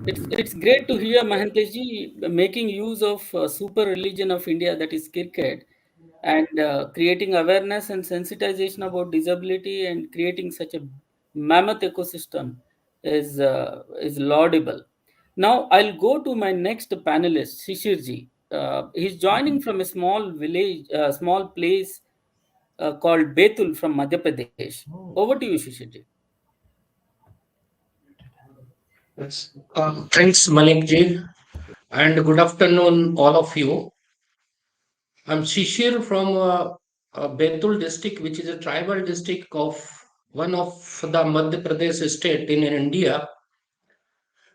It's great to hear Mahanteji making use of super religion of India, that is cricket, and creating awareness and sensitization about disability and creating such a mammoth ecosystem is laudable. Now I'll go to my next panelist, Shishirji. He's joining from a small village, small place called Betul from Madhya Pradesh. Over to you, Shishirji. Yes. Thanks, Malik ji, and good afternoon, all of you. I'm Shishir from Betul district, which is a tribal district of one of the Madhya Pradesh state in India,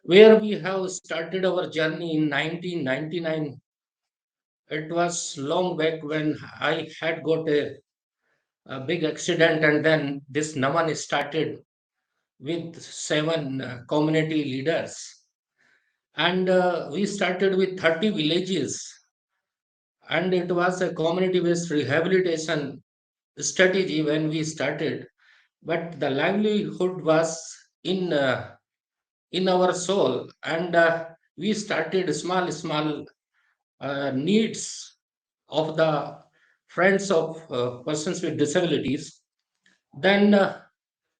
where we have started our journey in 1999. It was long back when I had got a big accident, and then this Naman started with seven community leaders. And we started with 30 villages, and it was a community based rehabilitation strategy when we started. But the livelihood was in in our soul, and we started small needs of the friends of persons with disabilities. Then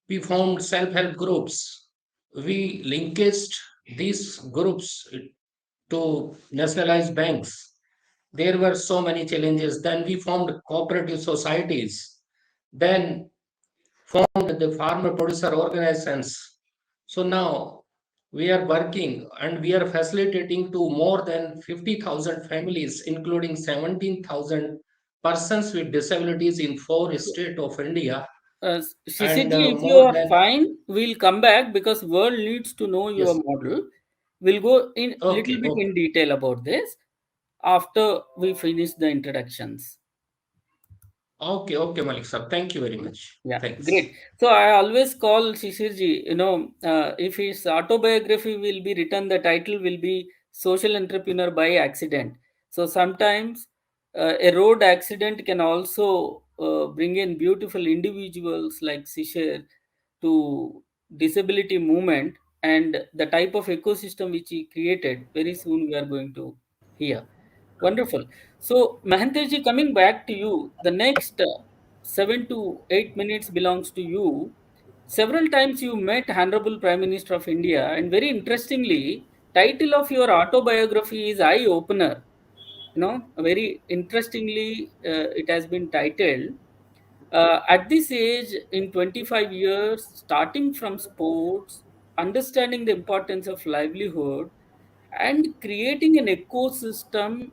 we formed self-help groups. We linkaged these groups to nationalized banks. There were so many challenges. Then we formed cooperative societies, then formed the farmer producer organizations. So now we are working and we are facilitating to more than 50,000 families, including 17,000 persons with disabilities in four states of India, and Shishirji, if you more are than, fine, we'll come back because world needs to know your yes, model. We'll go in little okay, bit okay, in detail about this after we finish the introductions. okay, okay, Malik sir. Thank you very much. Yeah, Thanks. great. So I always call Shishirji, if his autobiography will be written, the title will be Social Entrepreneur by Accident. So sometimes a road accident can also bring in beautiful individuals like Shishir to disability movement and the type of ecosystem which he created. Very soon we are going to hear. Wonderful. So, Mahenteji, coming back to you, the next 7 to 8 minutes belongs to you. Several times you met Honorable Prime Minister of India, and very interestingly, title of your autobiography is Eye Opener. Very interestingly, it has been titled. At this age, in 25 years, starting from sports, understanding the importance of livelihood, and creating an ecosystem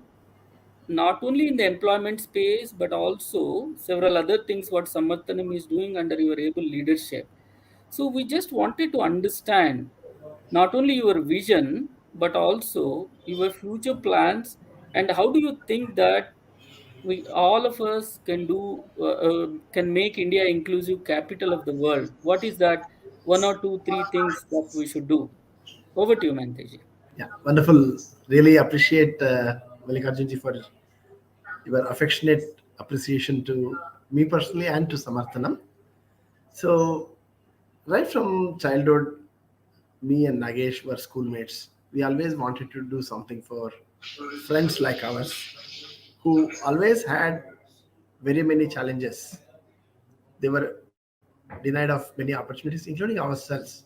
not only in the employment space but also several other things what Samarthanam is doing under your able leadership. So we just wanted to understand not only your vision but also your future plans, and how do you think that we all of us can make India inclusive capital of the world? What is that one or two three things that we should do? Over to you, Manteji. Yeah, wonderful. Really appreciate Mallikarjunji for your affectionate appreciation to me personally and to Samarthanam. So, right from childhood, me and Nagesh were schoolmates. We always wanted to do something for friends like ours who always had very many challenges. They were denied of many opportunities, including ourselves.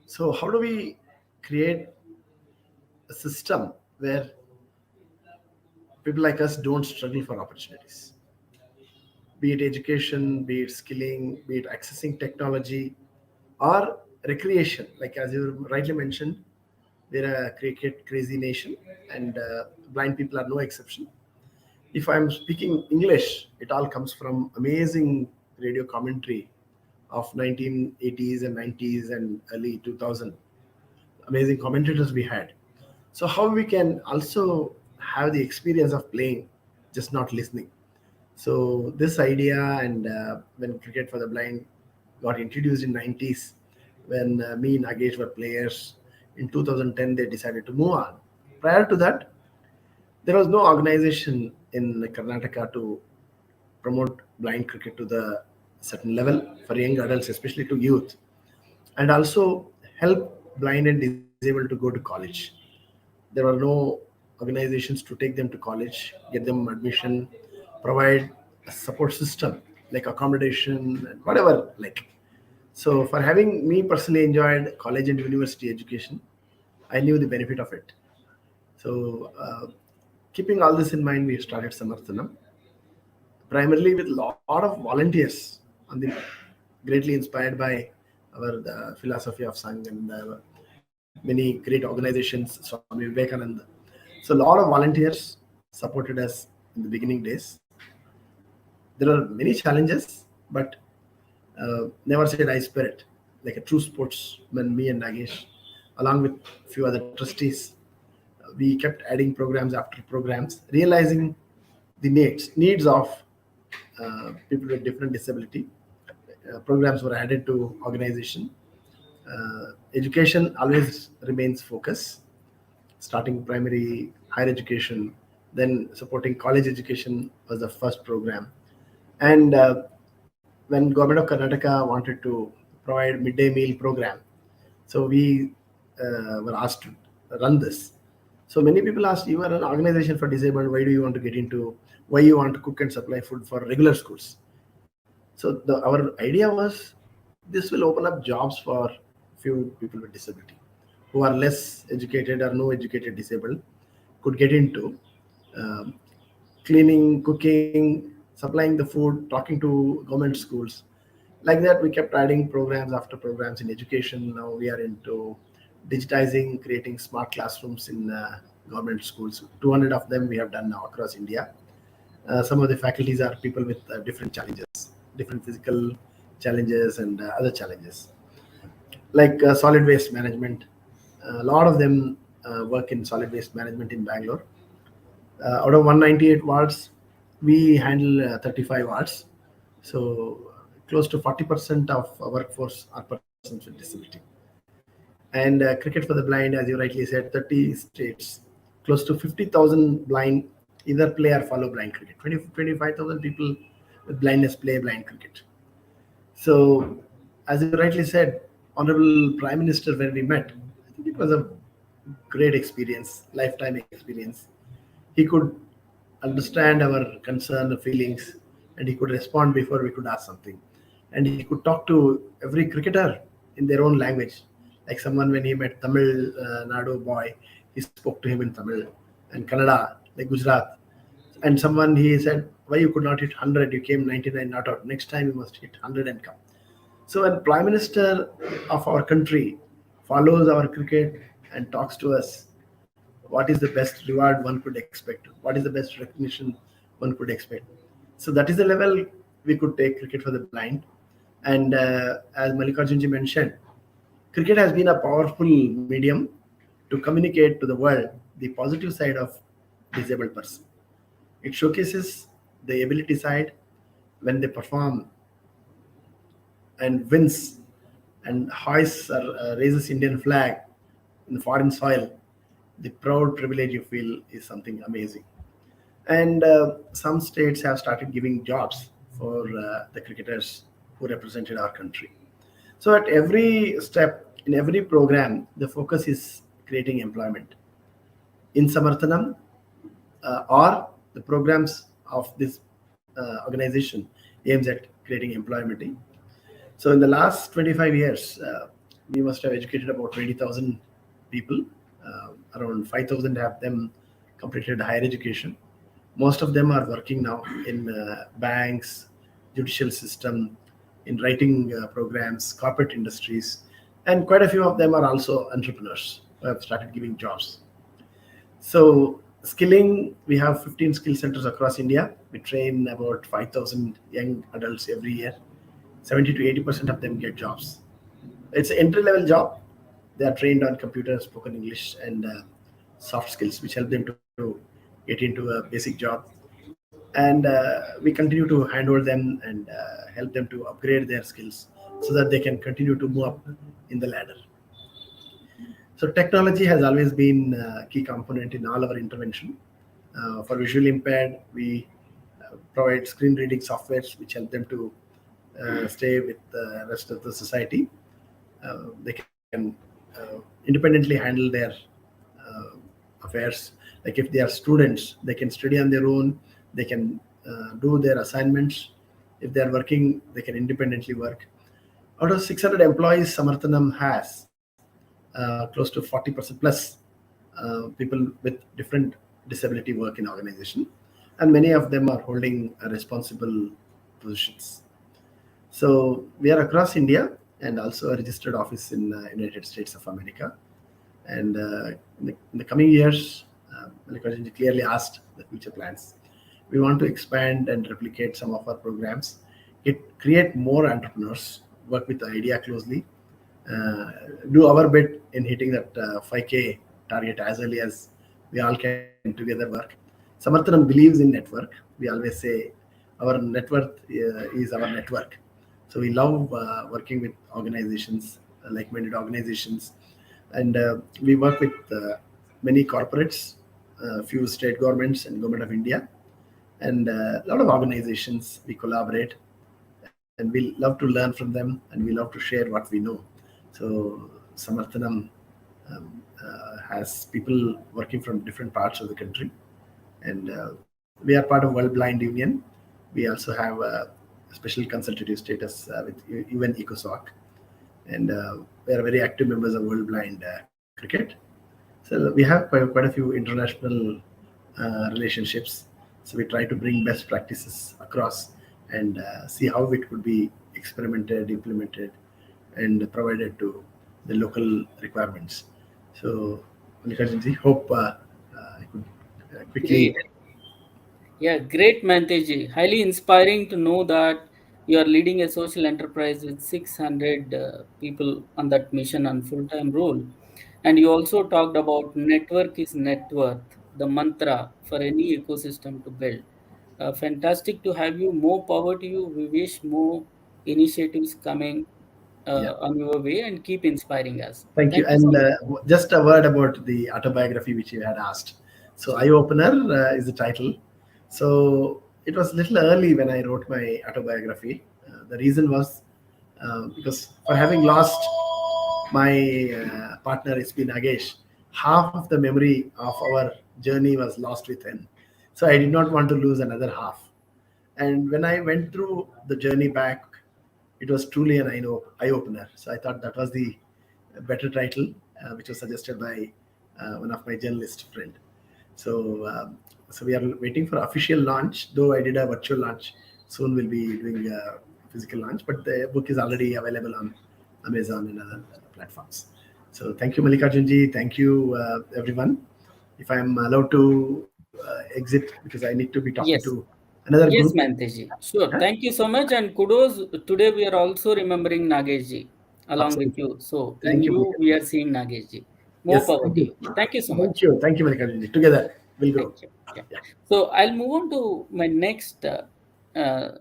So, how do we create a system where people like us don't struggle for opportunities? Be it education, be it skilling, be it accessing technology, or recreation. Like as you rightly mentioned, we're a cricket crazy nation, and blind people are no exception. If I'm speaking English, it all comes from amazing radio commentary of 1980s and 90s and early 2000. Amazing commentators we had. So how we can also have the experience of playing, just not listening. So this idea, and when cricket for the blind got introduced in 90s, when me and Nagesh were players, in 2010 they decided to move on. Prior to that, there was no organization in Karnataka to promote blind cricket to the certain level for young adults, especially to youth, and also help blind and disabled disabled to go to college. There were no organizations to take them to college, get them admission, provide a support system like accommodation and whatever. Like, so for having me personally enjoyed college and university education, I knew the benefit of it. So keeping all this in mind, we started Samarthanam primarily with a lot of volunteers on the greatly inspired by our philosophy of Sangh and many great organizations, Swami Vivekananda. So a lot of volunteers supported us in the beginning days. There are many challenges, but never say die spirit. Like a true sportsman, me and Nagesh, along with few other trustees, we kept adding programs after programs, realizing the needs of people with different disability. Programs were added to organization. Education always remains focus, starting primary, higher education, then supporting college education was the first program. And when government of Karnataka wanted to provide midday meal program, so we were asked to run this. So many people asked, you are an organization for disabled, why do you want to get into, why you want to cook and supply food for regular schools? So our idea was this will open up jobs for few people with disability who are less educated or no educated disabled could get into um, cleaning, cooking, supplying the food, talking to government schools. Like that, we kept adding programs after programs in education. Now we are into digitizing, creating smart classrooms in government schools. 200 of them we have done now across India. Some of the faculties are people with different challenges, different physical challenges and other challenges, like solid waste management. A lot of them work in solid waste management in Bangalore. Out of 198 wards, we handle 35 wards. So close to 40% of our workforce are persons with disability. And cricket for the blind, as you rightly said, 30 states, close to 50,000 blind either play or follow blind cricket. 25,000 people with blindness play blind cricket. So, as you rightly said, Honorable Prime Minister, when we met, I think it was a great experience, lifetime experience. He could understand our concern, feelings, and he could respond before we could ask something. And he could talk to every cricketer in their own language. Like someone, when he met Tamil Nadu boy, he spoke to him in Tamil, and Kannada, like Gujarat. And someone, he said, why you could not hit 100? You came 99 not out. Next time you must hit 100 and come. So when Prime Minister of our country follows our cricket and talks to us, what is the best reward one could expect? What is the best recognition one could expect? So that is the level we could take cricket for the blind. And as Mallikarjunji mentioned, cricket has been a powerful medium to communicate to the world the positive side of disabled person. It showcases the ability side when they perform and wins and hoists or raises Indian flag in the foreign soil. The proud privilege you feel is something amazing. And some states have started giving jobs for the cricketers who represented our country. So at every step, in every program, the focus is creating employment. In Samarthanam, or the programs of this organization aims at creating employment. So in the last 25 years, we must have educated about 20,000 people. Around 5,000 have them completed higher education. Most of them are working now in banks, judicial system, in writing programs, corporate industries, and quite a few of them are also entrepreneurs who have started giving jobs. So skilling, we have 15 skill centers across India. We train about 5,000 young adults every year. 70 to 80% of them get jobs. It's an entry level job. They are trained on computer, spoken English, and soft skills, which help them to get into a basic job. And we continue to handhold them and help them to upgrade their skills so that they can continue to move up in the ladder. So technology has always been a key component in all our intervention. For visually impaired, we provide screen reading softwares which help them to stay with the rest of the society. They can independently handle their affairs. Like if they are students, they can study on their own, they can do their assignments. If they are working, they can independently work. Out of 600 employees, Samarthanam has close to 40% plus people with different disability work in organization, and many of them are holding responsible positions. So we are across India and also a registered office in United States of America. And in the coming years, Mallikarjunji clearly asked the future plans. We want to expand and replicate some of our programs, create more entrepreneurs, work with the idea closely, do our bit in hitting that 5K target as early as we all can together work. Samarthanam believes in network. We always say our net worth is our network. So we love working with organizations, like-minded organizations, and we work with many corporates, few state governments and government of India, and a lot of organizations. We collaborate, and we love to learn from them, and we love to share what we know. So Samarthanam has people working from different parts of the country, and we are part of World Blind Union. We also have a special consultative status with UN ECOSOC, and we are very active members of World Blind Cricket. So we have quite a few international relationships. So we try to bring best practices across and see how it could be experimented, implemented, and provided to the local requirements. So, Mallikarjunji, hope I could quickly. Great. Yeah, great, Manteji. Highly inspiring to know that you are leading a social enterprise with 600 people on that mission on full-time role. And you also talked about network is net worth, the mantra for any ecosystem to build. Fantastic to have you. More power to you. We wish more initiatives coming Yeah. on your way, and keep inspiring us. Thank you. Thank you so And much. just a word about the autobiography which you had asked. So, Eye Opener is the title. So, it was a little early when I wrote my autobiography. The reason was because for having lost my partner, SP Nagesh, half of the memory of our journey was lost with him. So, I did not want to lose another half. And when I went through the journey back, it was truly an eye opener. So I thought that was the better title, which was suggested by one of my journalist friend. So so we are waiting for official launch. Though I did a virtual launch, soon we'll be doing a physical launch. But the book is already available on Amazon and other platforms. So thank you, Mallikarjunji. Thank you, everyone. If I'm allowed to exit because I need to be talking Yes. to another group. Yes, Manteji. Sure. Huh? Thank you so much. And kudos. Today we are also remembering Nageshji along with Absolutely. you. So in Thank you, you, we Mallikarjunji. are seeing Nageshji. More Yes, power thank to you. you. Thank you so Thank much. you. Thank you, Mallikarjunji. Together we'll grow. Thank you. Yeah. Yeah. So I'll move on to my next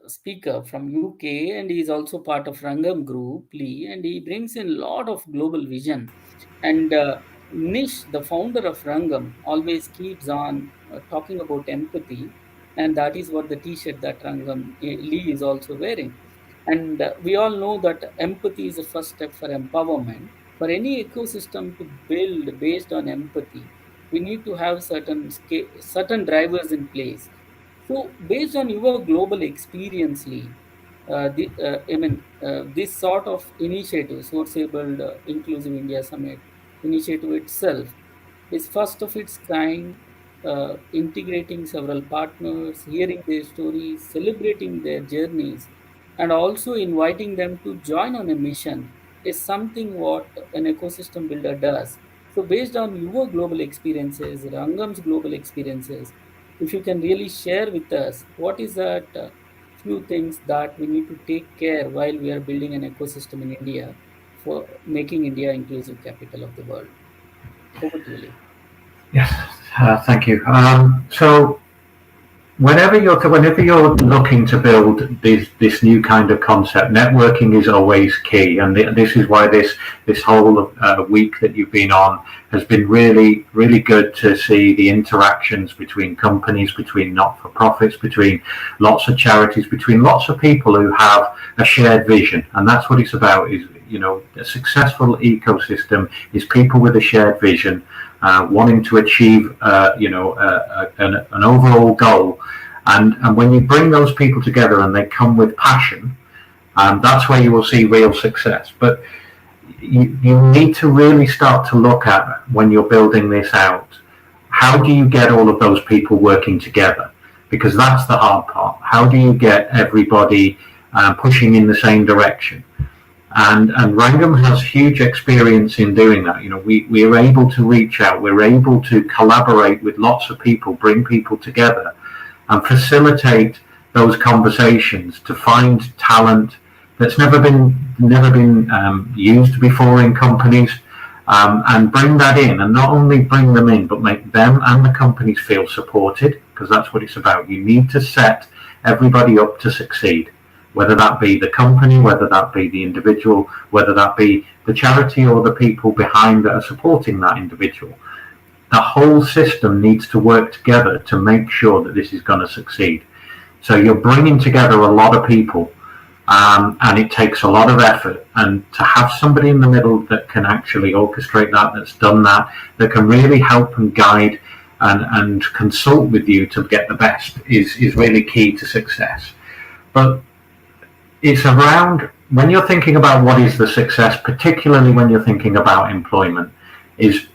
speaker from UK, and he is also part of Rangam Group, Lee, and he brings in a lot of global vision. And Nish, the founder of Rangam, always keeps on talking about empathy, and that is what the T-shirt that Rangam Lee is also wearing. And we all know that empathy is the first step for empowerment. For any ecosystem to build based on empathy, we need to have certain drivers in place. So, based on your global experience, Lee, this sort of initiative, SourceAbled Inclusive India Summit initiative itself, is first of its kind, integrating several partners, hearing their stories, celebrating their journeys, and also inviting them to join on a mission is something what an ecosystem builder does. So, based on your global experiences, Rangam's global experiences, if you can really share with us what is that few things that we need to take care while we are building an ecosystem in India for making India inclusive capital of the world. Over to you, Lee. Yes, thank you. So whenever you're looking to build this new kind of concept, networking is always key, and this is why this whole week that you've been on has been really good to see the interactions between companies, between not-for-profits, between lots of charities, between lots of people who have a shared vision, and that's what it's about. Is a successful ecosystem is people with a shared vision, wanting to achieve, an overall goal. And when you bring those people together and they come with passion, that's where you will see real success. But you need to really start to look at, when you're building this out, how do you get all of those people working together? Because that's the hard part. How do you get everybody pushing in the same direction? And Rangam has huge experience in doing that. We are able to reach out, we're able to collaborate with lots of people, bring people together and facilitate those conversations to find talent that's never been used before in companies, and bring that in, and not only bring them in, but make them and the companies feel supported, because that's what it's about. You need to set everybody up to succeed, whether that be the company, whether that be the individual, whether that be the charity or the people behind that are supporting that individual. The whole system needs to work together to make sure that this is going to succeed. So you're bringing together a lot of people, and it takes a lot of effort, and to have somebody in the middle that can actually orchestrate that, that's done that can really help and guide and consult with you to get the best is really key to success. But it's around, when you're thinking about what is the success, particularly when you're thinking about employment, is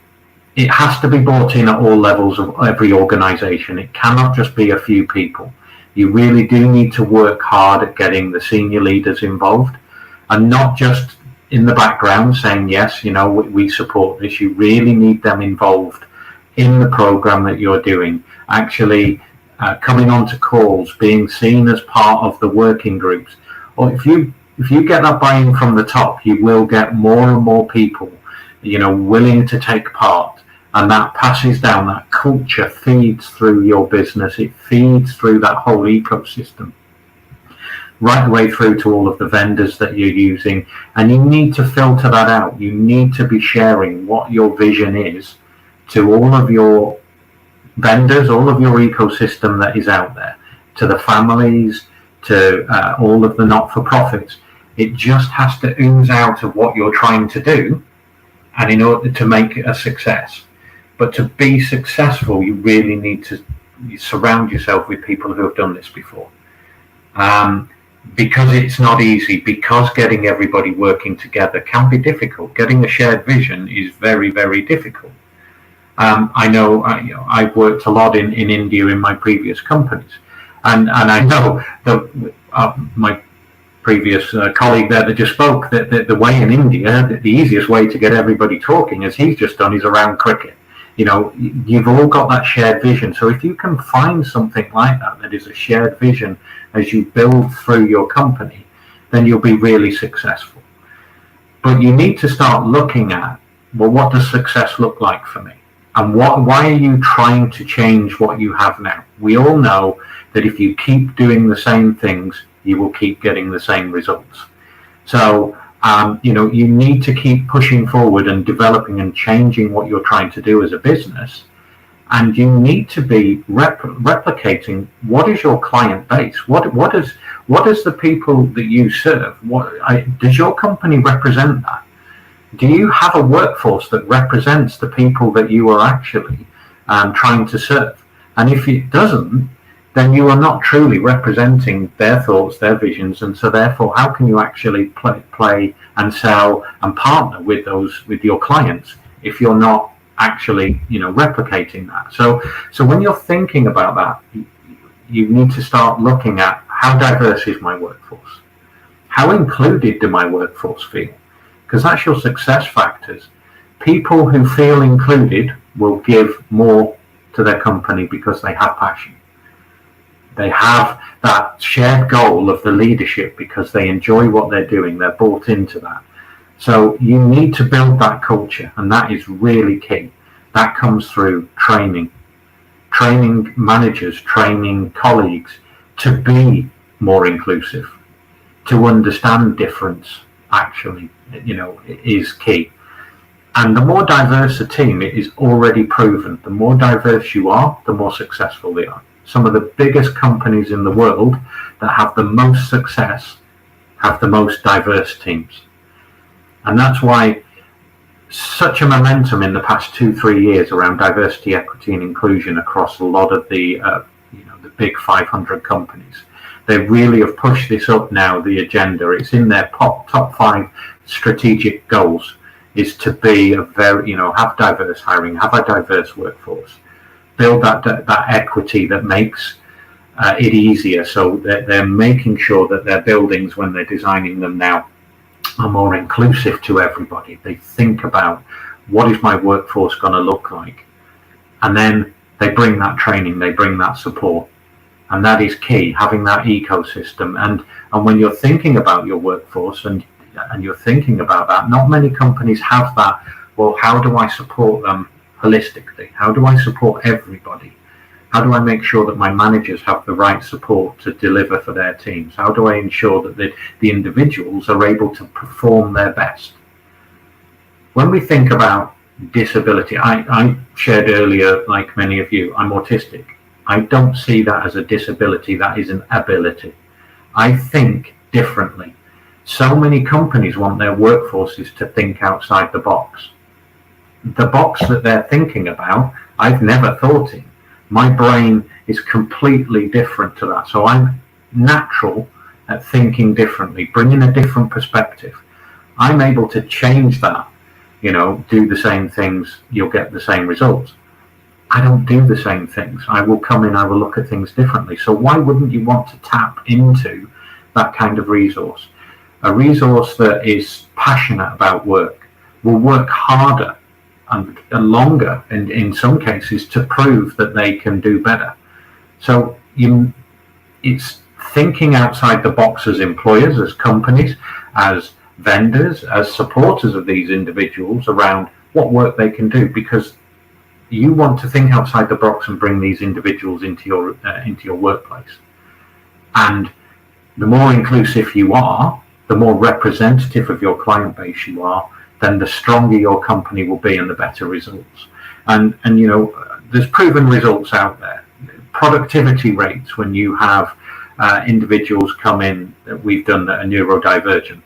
it has to be brought in at all levels of every organization. It cannot just be a few people. You really do need to work hard at getting the senior leaders involved, and not just in the background saying, yes, we support this. You really need them involved in the program that you're doing, actually coming onto calls, being seen as part of the working groups. Or if you get that buy-in from the top, you will get more and more people, willing to take part. And that passes down, that culture feeds through your business, it feeds through that whole ecosystem, right the way through to all of the vendors that you're using. And you need to filter that out. You need to be sharing what your vision is to all of your vendors, all of your ecosystem that is out there, to the families, to all of the not-for-profits. It just has to ooze out of what you're trying to do, and in order to make it a success. But to be successful, you really need to surround yourself with people who have done this before. Because it's not easy, because getting everybody working together can be difficult. Getting a shared vision is very, very difficult. I know I've worked a lot in India in my previous companies. And I know that my previous colleague there that just spoke, that the way in India, the easiest way to get everybody talking, as he's just done, is around cricket. You've all got that shared vision. So if you can find something like that is a shared vision as you build through your company, then you'll be really successful. But you need to start looking at, well, what does success look like for me? And why are you trying to change what you have now? We all know that if you keep doing the same things, you will keep getting the same results. So you need to keep pushing forward and developing and changing what you're trying to do as a business. And you need to be replicating what is your client base. What is the people that you serve? Does your company represent that? Do you have a workforce that represents the people that you are actually trying to serve? And if it doesn't, then you are not truly representing their thoughts, their visions, and so therefore, how can you actually play and sell and partner with your clients if you're not actually, replicating that? So when you're thinking about that, you need to start looking at, how diverse is my workforce? How included do my workforce feel? Because that's your success factors. People who feel included will give more to their company because they have passion. They have that shared goal of the leadership because they enjoy what they're doing. They're bought into that. So you need to build that culture, and that is really key. That comes through training managers, training colleagues to be more inclusive, to understand difference actually, is key. And the more diverse a team, it is already proven. The more diverse you are, the more successful they are. Some of the biggest companies in the world that have the most success have the most diverse teams. And that's why such a momentum in the past 2-3 years around diversity, equity, and inclusion across a lot of the the big 500 companies. They really have pushed this up now, the agenda. It's in their top 5 strategic goals, is to be a very, have diverse hiring, have a diverse workforce, build that equity that makes it easier. So that they're making sure that their buildings, when they're designing them now, are more inclusive to everybody. They think about, what is my workforce going to look like? And then they bring that training, they bring that support. And that is key, having that ecosystem. And when you're thinking about your workforce and you're thinking about that, not many companies have that. Well, how do I support them holistically? How do I support everybody? How do I make sure that my managers have the right support to deliver for their teams? How do I ensure that the individuals are able to perform their best? When we think about disability, I shared earlier, like many of you, I'm autistic. I don't see that as a disability, that is an ability. I think differently. So many companies want their workforces to think outside the box. The box that they're thinking about, I've never thought in. My brain is completely different to that. So I'm natural at thinking differently, bringing a different perspective. I'm able to change that, do the same things, you'll get the same results. I don't do the same things. I will come in, I will look at things differently. So why wouldn't you want to tap into that kind of resource? A resource that is passionate about work, will work harder and longer, and in some cases, to prove that they can do better. So it's thinking outside the box as employers, as companies, as vendors, as supporters of these individuals around what work they can do, because you want to think outside the box and bring these individuals into your workplace. And the more inclusive you are, the more representative of your client base you are, then the stronger your company will be and the better results. And there's proven results out there. Productivity rates, when you have individuals come in that we've done that are neurodivergent,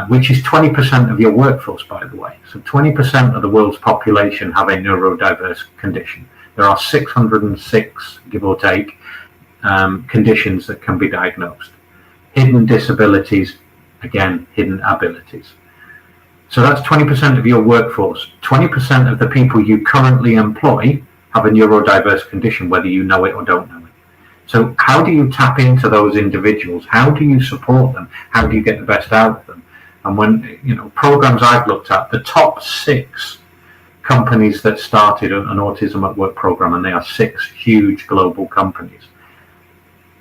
which is 20% of your workforce, by the way. So 20% of the world's population have a neurodiverse condition. There are 606, give or take, conditions that can be diagnosed. Hidden disabilities, again, hidden abilities. So that's 20% of your workforce. 20% of the people you currently employ have a neurodiverse condition, whether you know it or don't know it. So how do you tap into those individuals? How do you support them? How do you get the best out of them? And when, programs I've looked at, the top 6 companies that started an Autism at Work program, and they are 6 huge global companies.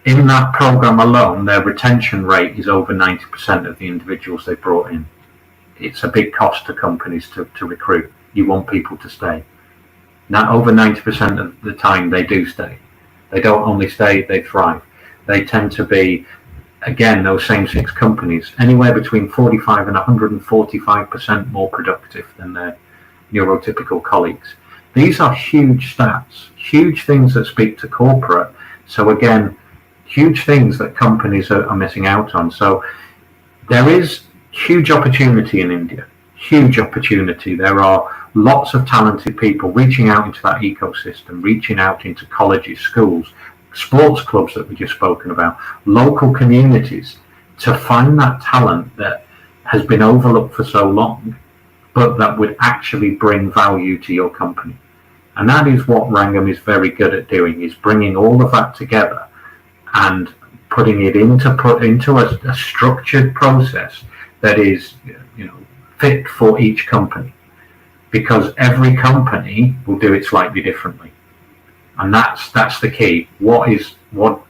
In that program alone, their retention rate is over 90% of the individuals they brought in. It's a big cost to companies to recruit. You want people to stay. Now, over 90% of the time, they do stay. They don't only stay, they thrive. They tend to be, again, those same 6 companies, anywhere between 45 and 145% more productive than their neurotypical colleagues. These are huge stats, huge things that speak to corporate. So again, huge things that companies are missing out on. So there is huge opportunity in India, huge opportunity. There are lots of talented people reaching out into that ecosystem, reaching out into colleges, schools, sports clubs that we've just spoken about, local communities, to find that talent that has been overlooked for so long, but that would actually bring value to your company. And that is what Rangam is very good at doing, is bringing all of that together and putting it into a structured process that is, fit for each company, because every company will do it slightly differently, and that's the key. What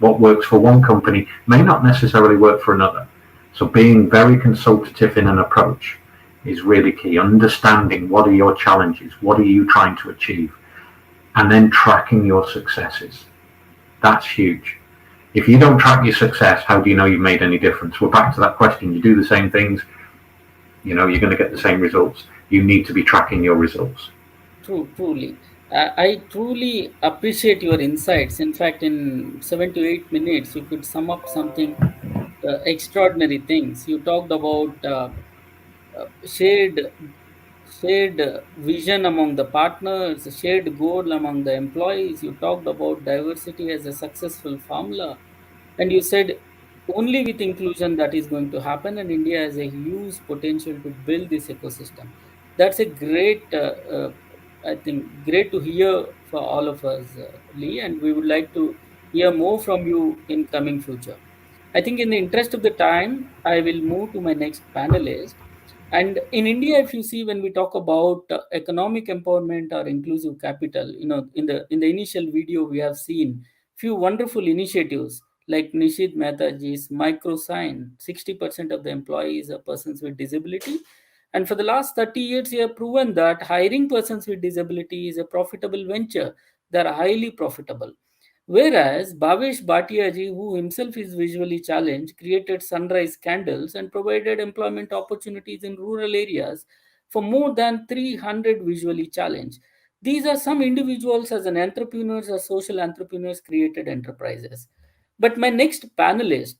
works for one company may not necessarily work for another. So being very consultative in an approach is really key. Understanding what are your challenges, what are you trying to achieve, and then tracking your successes. That's huge. If you don't track your success, how do you know you've made any difference? We're back to that question. You do the same things, you're going to get the same results. You need to be tracking your results. Truly. I truly appreciate your insights. In fact, in 7 to 8 minutes, you could sum up something extraordinary things. You talked about shared vision among the partners, shared goal among the employees. You talked about diversity as a successful formula, and you said only with inclusion that is going to happen, and India has a huge potential to build this ecosystem. That's a great, I think, great to hear for all of us, Lee, and we would like to hear more from you in coming future. I think in the interest of the time, I will move to my next panelist. And in India, if you see, when we talk about economic empowerment or inclusive capital, in the initial video we have seen few wonderful initiatives like Nishid Mehtaji's microsign. 60% of the employees are persons with disability, and for the last 30 years, he have proven that hiring persons with disability is a profitable venture. They are highly profitable. Whereas Bhavesh Bhatiaji, who himself is visually challenged, created sunrise candles and provided employment opportunities in rural areas for more than 300 visually challenged. These are some individuals as an entrepreneurs or social entrepreneurs created enterprises. But my next panelist,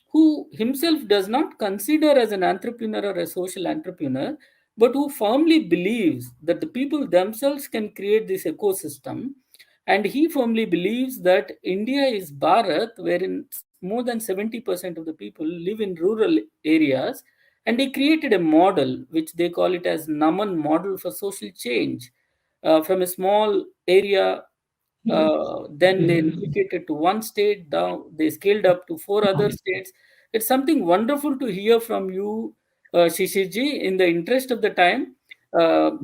who himself does not consider as an entrepreneur or a social entrepreneur, but who firmly believes that the people themselves can create this ecosystem. And he firmly believes that India is Bharat, wherein more than 70% of the people live in rural areas. And he created a model which they call it as Naman model for social change. From a small area, then they replicated to one state, down they scaled up to four other states. It's something wonderful to hear from you, Shishirji. In the interest of the time,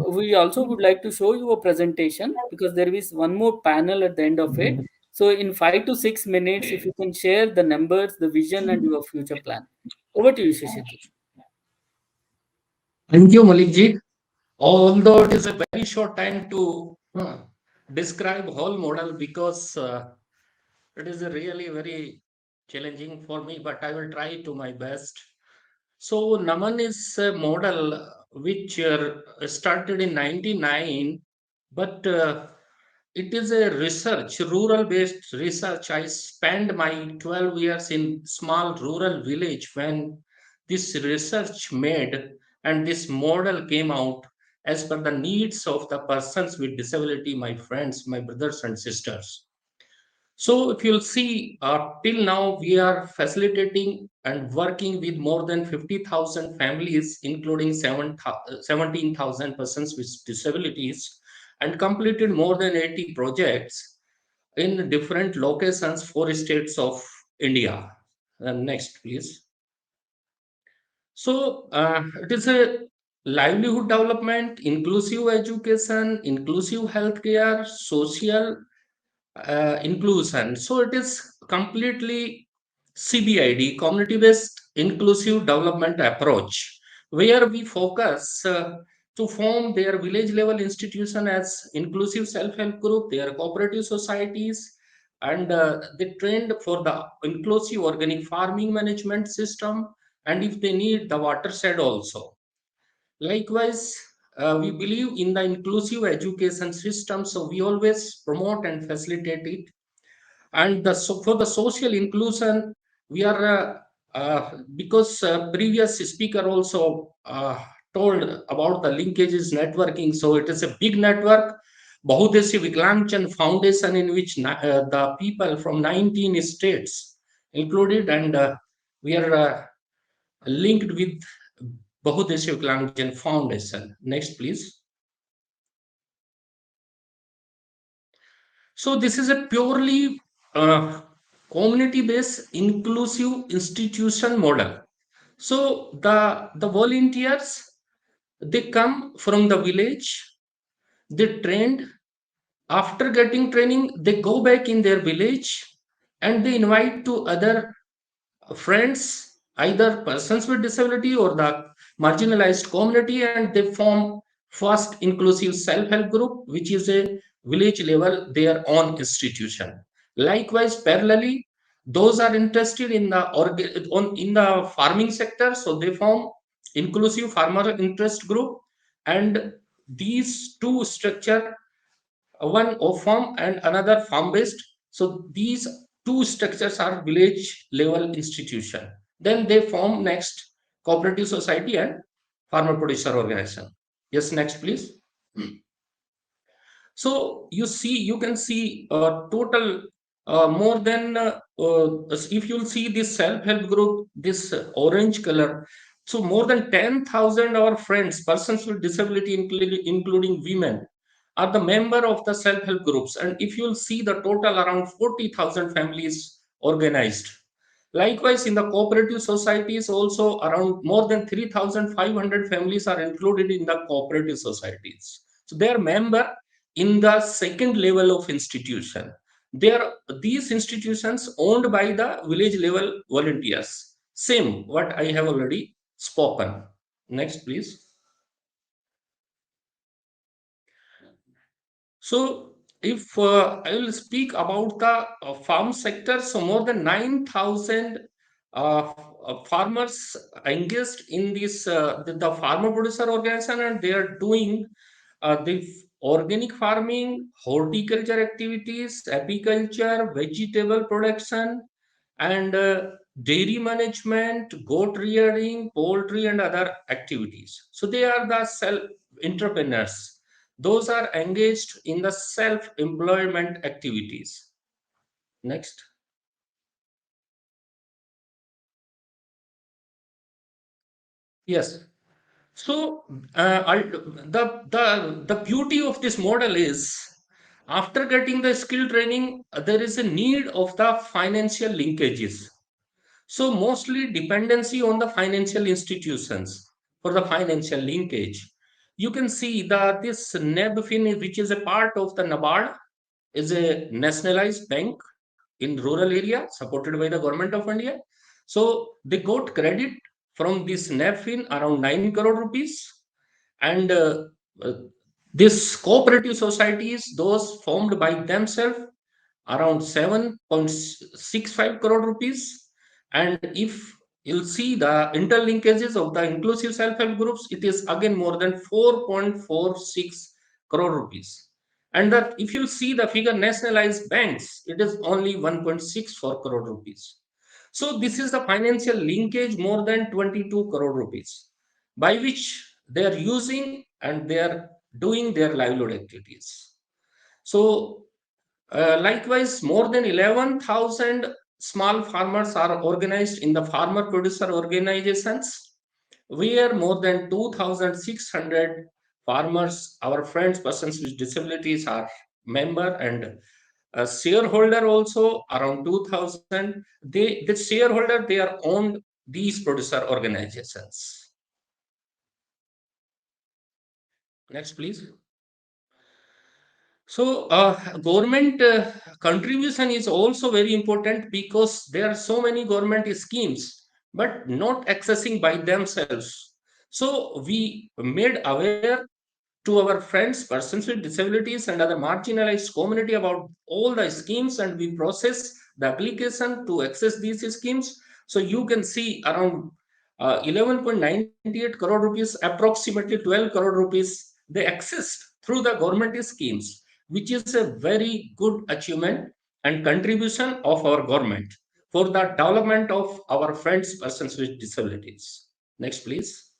we also would like to show you a presentation because there is one more panel at the end of it. So in 5 to 6 minutes, if you can share the numbers, the vision, and your future plan. Over to you, Shishirji. Thank you, Malikji. Although it is a very short time to describe whole model because it is really very challenging for me, but I will try to my best. So Naman is a model which started in 99, but it is a research, rural-based research. I spent my 12 years in small rural village when this research made and this model came out as per the needs of the persons with disability, my friends, my brothers and sisters. So if you'll see, till now we are facilitating and working with more than 50,000 families, including 17,000 persons with disabilities, and completed more than 80 projects in different locations, 4 states of India. Next, please. So it is a livelihood development, inclusive education, inclusive healthcare, social inclusion. So it is completely CBID, community based inclusive development approach, where we focus to form their village level institution as inclusive self help group, their cooperative societies, and they trained for the inclusive organic farming management system, and if they need the watershed also. Likewise, we believe in the inclusive education system, so we always promote and facilitate it. And for the social inclusion, we are because previous speaker also told about the linkages networking. So it is a big network, Bahudesi Viklangchan Foundation, in which the people from 19 states included, and we are linked with Bahudesi Viklangchan Foundation. Next, please. So this is a purely community-based inclusive institution model. So the volunteers, they come from the village, they trained. After getting training, they go back in their village and they invite to other friends, either persons with disability or the marginalized community, and they form first inclusive self-help group, which is a village level their own institution. Likewise, parallelly, those are interested in in the farming sector, so they form inclusive farmer interest group, and these two structure, one off farm and another farm based. So these two structures are village level institution. Then they form next cooperative society and farmer producer organization. Yes, next, please. So you can see total more than if you'll see this self-help group, this orange color. So more than 10,000 our friends, persons with disability, including women, are the member of the self-help groups. And if you'll see the total, around 40,000 families organized. Likewise, in the cooperative societies, also around more than 3,500 families are included in the cooperative societies. So they are member in the second level of institution. They are these institutions owned by the village level volunteers. Same what I have already spoken. Next, please. So, if I will speak about the farm sector, so more than 9,000 farmers engaged in this the farmer producer organization, and they are doing the organic farming, horticulture activities, apiculture, vegetable production, and dairy management, goat rearing, poultry, and other activities. So they are the self entrepreneurs. Those are engaged in the self employment activities. Next. Yes. So the beauty of this model is, after getting the skill training, there is a need of the financial linkages. So mostly dependency on the financial institutions for the financial linkage. You can see that this NEBFIN, which is a part of the NABARD, is a nationalized bank in rural area supported by the government of India. So they got credit from this NEBFIN around 9 crore rupees. And uh, this cooperative societies, those formed by themselves, around 7.65 crore rupees. And if you'll see the interlinkages of the inclusive self-help groups, it is again more than 4.46 crore rupees. And that if you see the figure nationalized banks, it is only 1.64 crore rupees. So this is the financial linkage more than 22 crore rupees, by which they are using and they are doing their livelihood activities. So likewise, more than 11,000 small farmers are organized in the farmer producer organizations, where more than 2,600 farmers, our friends, persons with disabilities, are member, and a shareholder also around 2,000. The shareholder, they are owned these producer organizations. Next, please. So, government contribution is also very important, because there are so many government schemes, but not accessing by themselves. So, we made aware to our friends, persons with disabilities, and other marginalized community about all the schemes, and we process the application to access these schemes. So, you can see around 11.98 crore rupees, approximately 12 crore rupees, they accessed through the government schemes, which is a very good achievement and contribution of our government for the development of our friends, persons with disabilities. Next, please.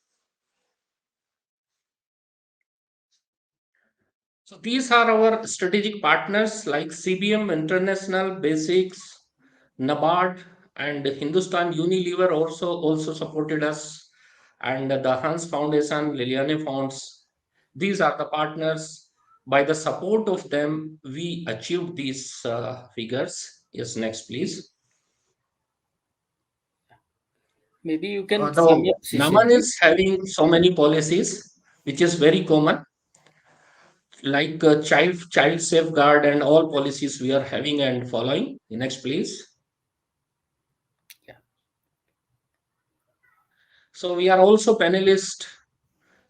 So these are our strategic partners like CBM International, Basics, NABARD, and Hindustan Unilever also supported us, and the Hans Foundation, Liliane Funds. These are the partners. By the support of them, we achieved these figures. Yes, next, please. Maybe you can sum The up, Naman Shishirji. is having so many policies, which is very common, like child safeguard and all policies we are having and following. Next, please. Yeah. So we are also panelist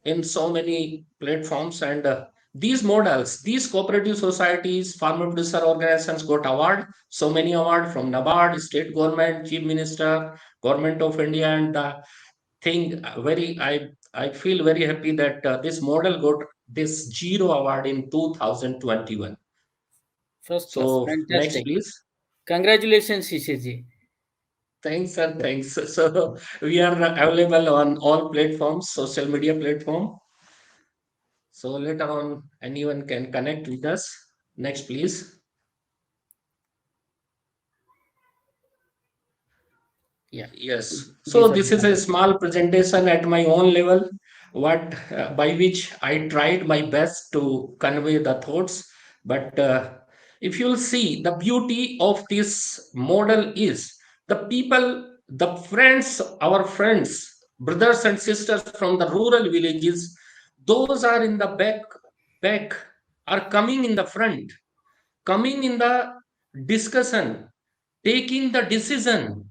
in so many platforms, and these models, these cooperative societies, farmer producer organizations got award, so many award from NABARD, state government, chief minister, government of India, and the thing very I feel very happy that this model got this zero award in 2021. First class. So next, Fantastic. please. Congratulations, Shishirji. Thanks, sir. Thanks. So we are available on all platforms, social media platform. So later on, anyone can connect with us. Next, please. Yeah. Yes. So These are this the is a small presentation at my own level, what by which I tried my best to convey the thoughts. But if you'll see, the beauty of this model is the people, the friends, our friends, brothers and sisters from the rural villages, those are in the back, are coming in the front, coming in the discussion, taking the decision,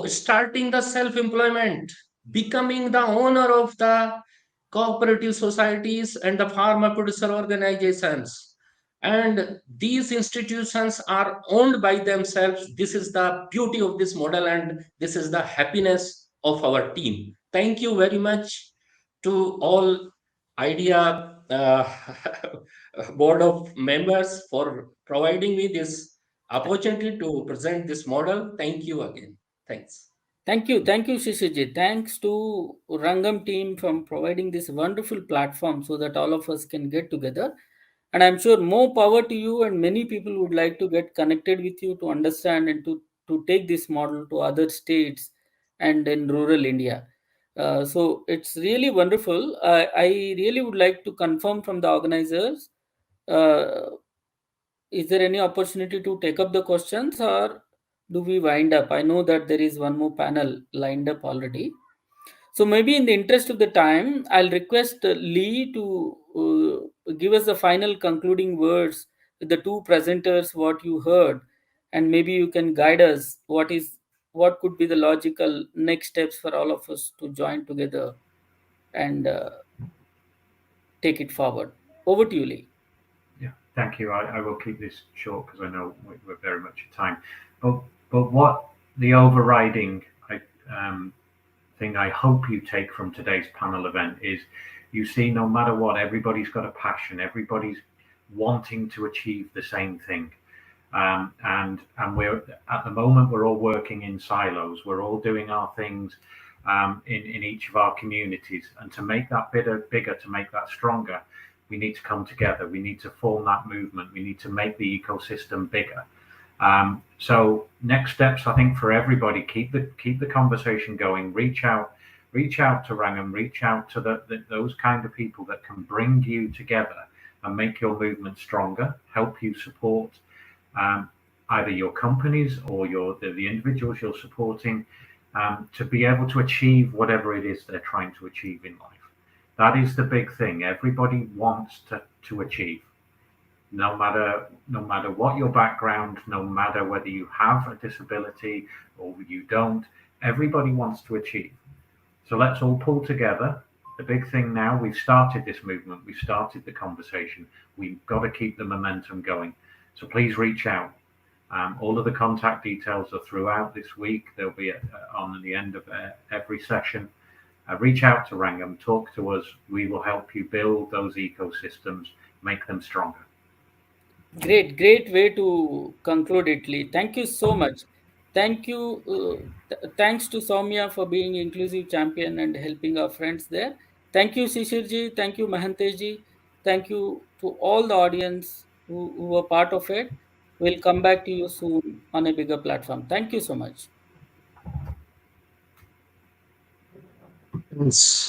starting the self-employment, becoming the owner of the cooperative societies and the farmer producer organizations. And these institutions are owned by themselves. This is the beauty of this model, and this is the happiness of our team. Thank you very much to all idea board of members for providing me this opportunity to present this model. Thank you again. Thanks. Thank you, Shishiji. Thanks to Rangam team from providing this wonderful platform so that all of us can get together. And I'm sure more power to you, and many people would like to get connected with you to understand and to take this model to other states and in rural India. So it's really wonderful. I really would like to confirm from the organizers. Uh, is there any opportunity to take up the questions, or do we wind up? I know that there is one more panel lined up already. So maybe in the interest of the time, I'll request Lee to give us the final concluding words with the two presenters, what you heard, and maybe you can guide us what could be the logical next steps for all of us to join together and take it forward. Over to you, Lee. Yeah, thank you. I will keep this short because I know we're very much at time. But what the overriding thing I hope you take from today's panel event is you see no matter what, everybody's got a passion, everybody's wanting to achieve the same thing. And we're at the moment we're all working in silos. We're all doing our things in each of our communities, and to make that bigger, to make that stronger, we need to come together. We need to form that movement. We need to make the ecosystem bigger. So next steps, I think, for everybody, keep the conversation going. Reach out to Rangam, reach out to those kind of people that can bring you together and make your movement stronger, help you support either your companies or the individuals you're supporting to be able to achieve whatever it is they're trying to achieve in life. That is the big thing. Everybody wants to achieve. No matter what your background, no matter whether you have a disability or you don't, everybody wants to achieve. So let's all pull together. The big thing now, we've started this movement, we've started the conversation. We've got to keep the momentum going. So please reach out. All of the contact details are throughout this week. They'll be on the end of every session. Reach out to Rangam, talk to us. We will help you build those ecosystems, make them stronger. Great way to conclude it, Lee. Thank you so much. Thank you. Thanks to Soumya for being inclusive champion and helping our friends there. Thank you, Shishirji. Thank you, Mahanteshji. Thank you to all the audience who were part of it. We'll come back to you soon on a bigger platform. Thank you so much. Yes.